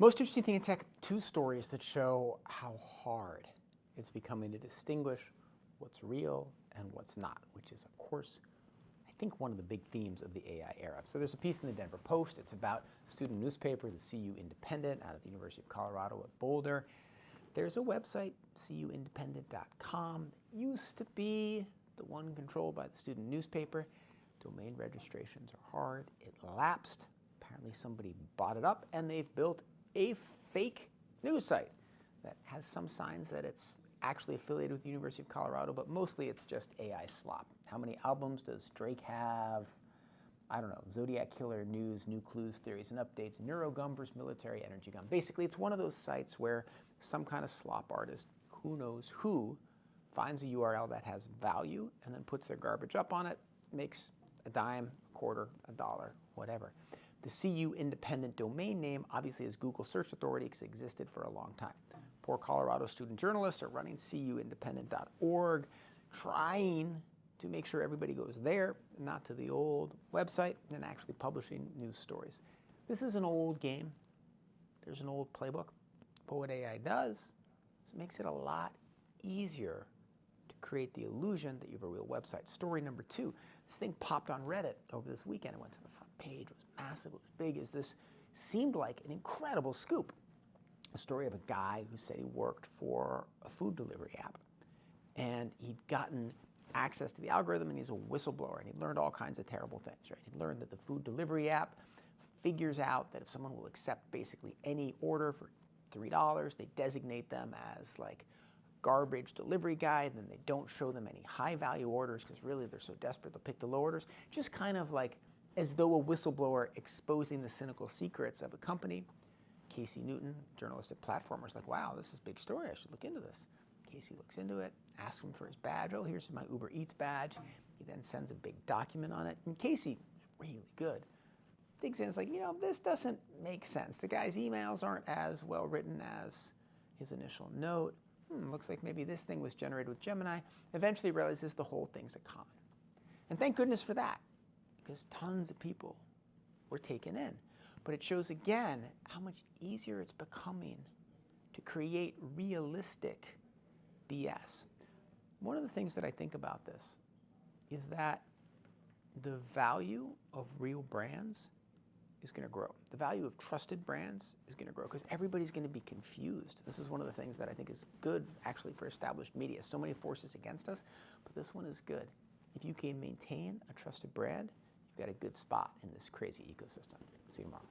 Most interesting thing in tech, two stories that show how hard it's becoming to distinguish what's real and what's not, which is, of course, I think one of the big themes of the AI era. So there's a piece in the Denver Post. It's about student newspaper, the CU Independent, out of the University of Colorado at Boulder. There's a website, cuindependent.com. It used to be the one controlled by the student newspaper. Domain registrations are hard. It lapsed. Apparently somebody bought it up, and they've built a fake news site that has some signs that it's actually affiliated with the University of Colorado, but mostly it's just AI slop. How many albums does Drake have? I don't know, Zodiac Killer news, new clues, theories, and updates, Neurogum versus military energy gum. Basically, it's one of those sites where some kind of slop artist, who knows who, finds a URL that has value and then puts their garbage up on it, makes a dime, a quarter, a dollar, whatever. The CU Independent domain name obviously is Google search authority because it existed for a long time. Poor Colorado student journalists are running cuindependent.org, trying to make sure everybody goes there, not to the old website, and actually publishing news stories. This is an old game. There's an old playbook. But what AI does is it makes it a lot easier to create the illusion that you have a real website. Story number 2, this thing popped on Reddit over this weekend. It went to the front page. It was massive. It was big. This seemed like an incredible scoop. A story of a guy who said he worked for a food delivery app, and he'd gotten access to the algorithm, and he's a whistleblower, and he learned all kinds of terrible things, right? He learned that the food delivery app figures out that if someone will accept basically any order for $3, they designate them as like garbage delivery guy, and then they don't show them any high value orders because really they're so desperate they'll pick the low orders. Just kind of like as though a whistleblower exposing the cynical secrets of a company. Casey Newton, journalistic platformer, is like, wow, this is a big story. I should look into this. Casey looks into it, asks him for his badge. Oh, here's my Uber Eats badge. He then sends a big document on it. And Casey, really good, digs in. It's like, this doesn't make sense. The guy's emails aren't as well written as his initial note. Looks like maybe this thing was generated with Gemini. Eventually realizes the whole thing's a con. And thank goodness for that, because tons of people were taken in. But it shows again how much easier it's becoming to create realistic BS. One of the things that I think about this is that the value of real brands is going to grow. The value of trusted brands is going to grow because everybody's going to be confused. This is one of the things that I think is good actually for established media. So many forces against us, but this one is good. If you can maintain a trusted brand, you've got a good spot in this crazy ecosystem. See you tomorrow.